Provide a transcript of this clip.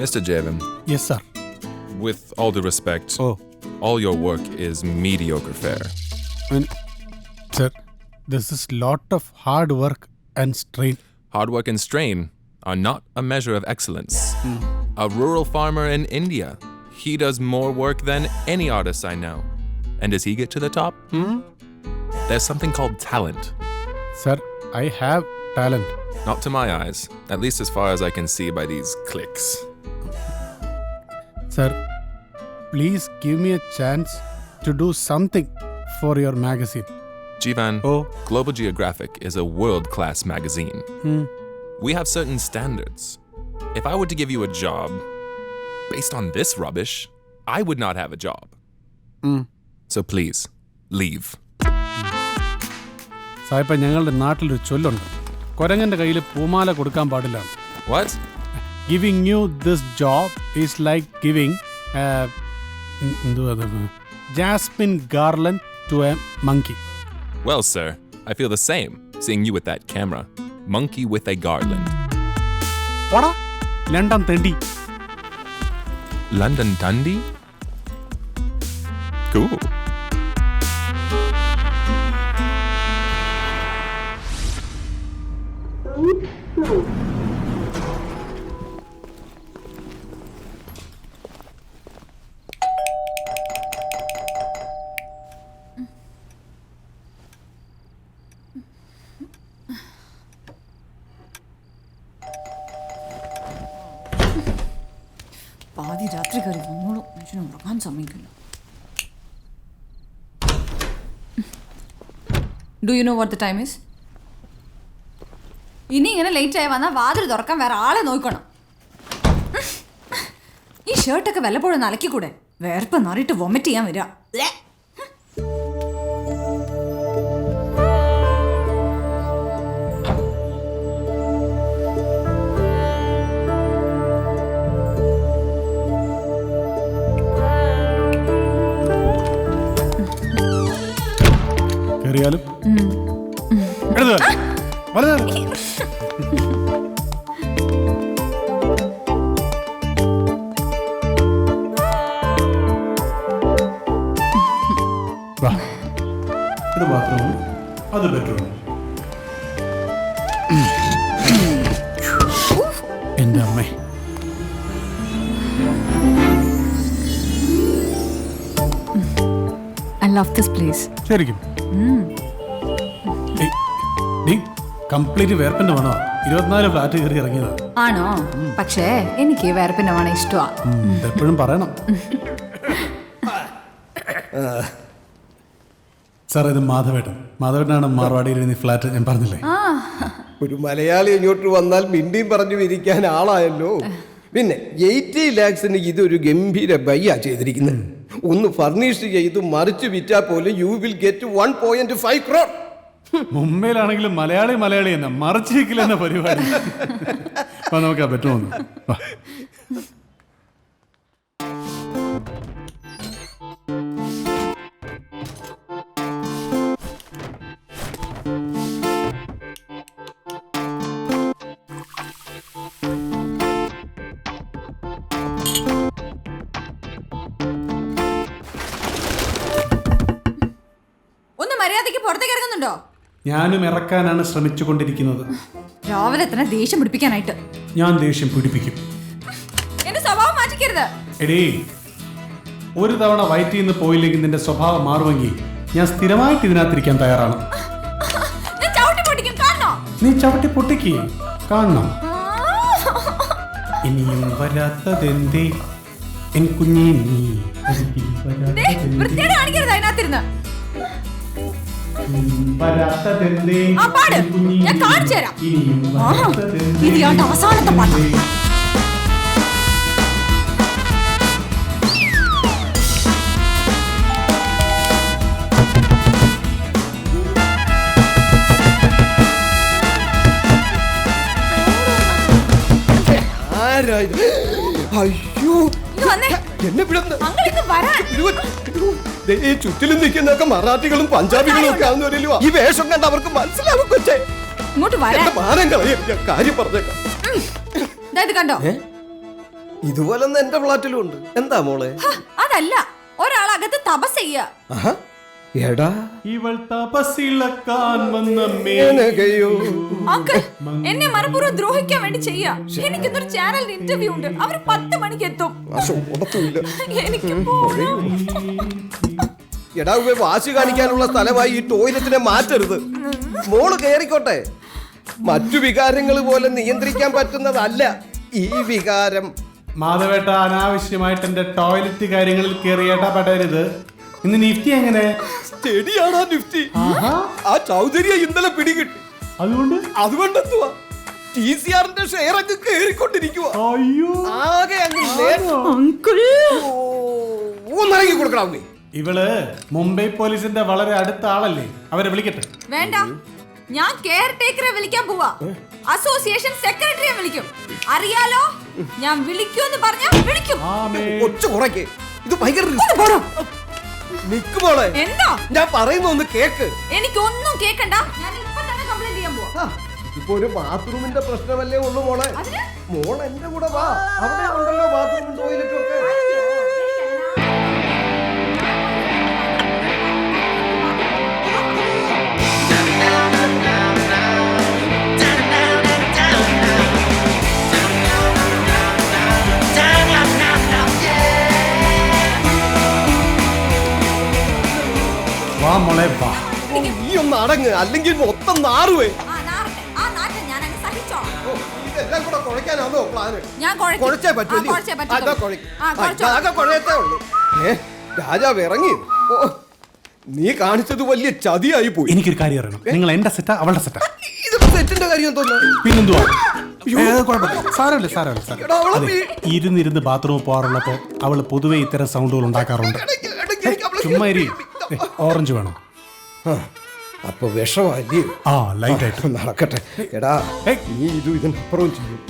Mr. Javan. Yes, sir. With all due respect, Oh. all your work is mediocre fare. Sir, this is lot of hard work and strain. Hard work and strain are not a measure of excellence. A rural farmer in India, he does more work than any artist I know. And does he get to the top? There's something called talent. Sir, I have talent. Not to my eyes, at least as far as I can see by these clicks. Sir, please give me a chance to do something for your magazine. Jivan, Oh. Global Geographic is a world-class magazine. We have certain standards. If I were to give you a job, based on this rubbish, I would not have a job. So please, leave. സായിപ്പ ഞങ്ങളുടെ നാട്ടിലൊരു ചൊല്ലുണ്ട്, കൊരങ്ങന്റെ കയ്യിൽ പൂമാല കൊടുക്കാൻ പാടില്ല. What? Giving you this job is like giving jasmine garland to a monkey. Well, sir, I feel the same, seeing you with that camera. Monkey with a garland. പോടാ London തെണ്ടി. London Dundee? Cool. പാതി രാത്രി കയറി വന്നോളൂ, മനുഷ്യനെ ഉറങ്ങാൻ സമ്മതിക്കില്ല. Do you know what the time is? ഇനി ഇങ്ങനെ ലേറ്റ് ആയി വന്നാൽ വാതിൽ തുറക്കാൻ വേറെ ആളെ നോക്കണം. ഈ ഷർട്ടൊക്കെ വല്ലപ്പോഴും നലക്കിക്കൂടെ? വേർപ്പ് നിറയിട്ട് വൊമിറ്റ് ചെയ്യാൻ വരിക. കയറിയാലും ഇത് ബാത്റൂം, അത് ബെഡ്റൂം. എൻ്റെ അമ്മേ, I love this place. ശരിക്കും കംപ്ലീറ്റ് വേർപ്പിന്റെ മണോ? 24 ഫ്ലാറ്റ് കയറി ഇറങ്ങിയതാ. ആണോ? പക്ഷേ എനിക്ക് വേർപ്പിന്റെ മണം ഇഷ്ടമാണ്. എപ്പോഴും പറയണം. സാർ, ഇത് മാധവേട്ടനാണ് മാർവാടിയിൽ ഫ്ലാറ്റ് ഞാൻ പറഞ്ഞില്ലേ. ഒരു മലയാളി ഇങ്ങോട്ട് വന്നാൽ മിണ്ടിയും പറഞ്ഞു ഇരിക്കാൻ ആളായല്ലോ. പിന്നെ 80 lakhs ഇതൊരു ഗംഭീര ബയ്യാ ചെയ്തിരിക്കുന്നത്. ഒന്ന് ഫർണിഷ് ചെയ്ത് മറിച്ച് വിറ്റാൽ പോലെ യു വിൽ ഗെറ്റ് 1.5 crore. മുംബൈയിലാണെങ്കിലും മലയാളി തന്നെ മറിച്ച് വയ്ക്കില്ല എന്ന പരിപാടി. അപ്പൊ നോക്കാം പറ്റുമോ? ഒന്ന് മര്യാദയ്ക്ക് പുറത്തേക്ക് ഇറങ്ങുന്നുണ്ടോ? ഞാനും ഇറക്കാനാണ് ശ്രമിച്ചുകൊണ്ടിരിക്കുന്നത്. രാവിലെ തന്നെ ദേഷ്യം പിടിപ്പിക്കാനായിട്ട്. ഞാൻ ദേഷ്യം പിടിപ്പിക്കും. എന്റെ സ്വഭാവം മാറ്റിക്കരുത്. എടീ, ഒരു തവണ വയറ്റിൽ നിന്ന് പോയില്ലെങ്കിൽ നിന്റെ സ്വഭാവം മാറുമെങ്കിൽ ഞാൻ സ്ഥിരമായിട്ട് ഇതിനകത്തിരിക്കാൻ തയ്യാറാണ്. നീ ചവിട്ടി പൊട്ടിക്ക് കാണണം. ഇനിയും വരാത്തതെന്തേ എൻ കുഞ്ഞി നീ അതിനകത്തിരുന്ന് വരാത്തതെന്തേ ഞാൻ കാണിച്ചു തരാം. ഇത് ഞാൻ അവസാനത്തെ പാട്ട്. അയ്യോ, എന്നെ ചുറ്റിലും നിൽക്കുന്നൊക്കെ മറാഠികളും പഞ്ചാബികളും ഒക്കെ ആവുന്നവരല്ലോ. ഈ വേഷം കണ്ട് അവർക്ക് മനസ്സിലാവും. കൊച്ചേ, ഇങ്ങോട്ട് മാനം കളയും. കാര്യം പറഞ്ഞേക്കാം. കണ്ടോ, ഇതുപോലൊന്നും എന്റെ ഫ്ലാറ്റിലും ഉണ്ട്. എന്താ മോളെ? അതല്ല, ഒരാളകത്ത് തപസ് ചെയ്യാ. ആഹാ, എടാ ഇവൾ തപസ്സിളക്കാൻ വന്ന മേനകയോ. അങ്കിൾ, എന്നെ മനഃപൂർവ്വം ദ്രോഹിക്കാൻ വേണ്ടി ചെയ്യാ. എനിക്കിന്നൊരു ചാനൽ ഇന്റർവ്യൂ ഉണ്ട്. അവർ 10 മണിക്ക് എത്തും. എനിക്ക് പോണം. എടാ, വാശി കാണിക്കാനുള്ള സ്ഥലമായി ഈ ടോയ്ലറ്റിനെ മാറ്റരുത്. മോള് കയറിക്കോട്ടെ. മറ്റു വികാരങ്ങൾ പോലെ നിയന്ത്രിക്കാൻ പറ്റുന്നതല്ല ഈ വികാരം. മാധവേട്ട, അനാവശ്യമായിട്ട് എന്റെ ടോയ്ലറ്റ് കാര്യങ്ങളിൽ കയറിയേട്ടാ പെടരുത്. ഇന്ന് നിഫ്റ്റി എങ്ങനെ? സ്റ്റഡിയാണോ നിഫ്റ്റി? ആ ചൗധരിയെ ഇന്നലെ പിടികിട്ടി. അതുകൊണ്ട് എന്തുവാ, TCRന്റെ ഷെയർ അങ്ങ് കയറിക്കൊണ്ടിരിക്കുക. അയ്യോ, ആകെ അങ്കിൾ, ഒന്നിറങ്ങി കൊടുക്കണം. ഇവള് മുംബൈ പോലീസിന്റെ വളരെ അടുത്ത ആളല്ലേ? അവരെ വിളിക്കട്ടെ. വേണ്ട, ഞാൻ കെയർ ടേക്കറെ വിളിക്കാൻ പോവാ. അസോസിയേഷൻ സെക്രട്ടറിയെ വിളിക്കും. അറിയാലോ, ഞാൻ വിളിക്കുമെന്ന് പറഞ്ഞാ വിളിക്കും. ഒച്ച കുറയ്ക്ക്. ഇത് ഭയങ്കര നിക്ക് മോളെ. എന്താ ഞാൻ പറയുന്ന ഒന്ന് കേക്ക്. എനിക്കൊന്നും കേക്കണ്ട. ഞാൻ ഇപ്പൊ തന്നെ കംപ്ലൈന്റ് ചെയ്യാൻ പോവാ. ഇപ്പൊ ഒരു ബാത്റൂമിന്റെ പ്രശ്നമല്ലേ ഉള്ളു മോളെ. അതിന്? മോൾ എന്റെ കൂടെ വാ. അവിടെ ഉണ്ടല്ലോ ബാത്റൂമും ടോയ്ലറ്റും ഒക്കെ. വാ മോളെ വാ. നീ ഒന്ന് അടങ്ങ്, അല്ലെങ്കിൽ മൊത്തം നാറുവേ. ഇതെല്ലാം കൂടെ കുഴയ്ക്കാനാണോ പ്ലാന്? കുഴച്ചേ പറ്റൂ. കുഴയത്തേ ഉള്ളൂ. രാജാവ് ഇറങ്ങി. നീ കാണിച്ചത് വലിയ ചതിയായി പോയി. എനിക്കൊരു കാര്യം അറിയണം. നിങ്ങൾ എന്റെ സെറ്റാ അവളുടെ സെറ്റാ? ഇത് സെറ്റിന്റെ കാര്യം തോന്നുന്നു. പിന്നെന്തുവാ? സാരമില്ല. ഇരുന്നിരുന്ന് ബാത്റൂമിൽ പോകാറുള്ളപ്പോ അവള് പൊതുവെ ഇത്തരം സൗണ്ടുകൾ ഉണ്ടാക്കാറുണ്ട്. ചുമ്മാ ഓറഞ്ച് വേണം. അപ്പൊ വിഷമല്ലേ? ആ, ലൈറ്റ് ആയിട്ട് നടക്കട്ടെ. എടാ, നീ ഇതിനപ്പുറവും ചെയ്യും.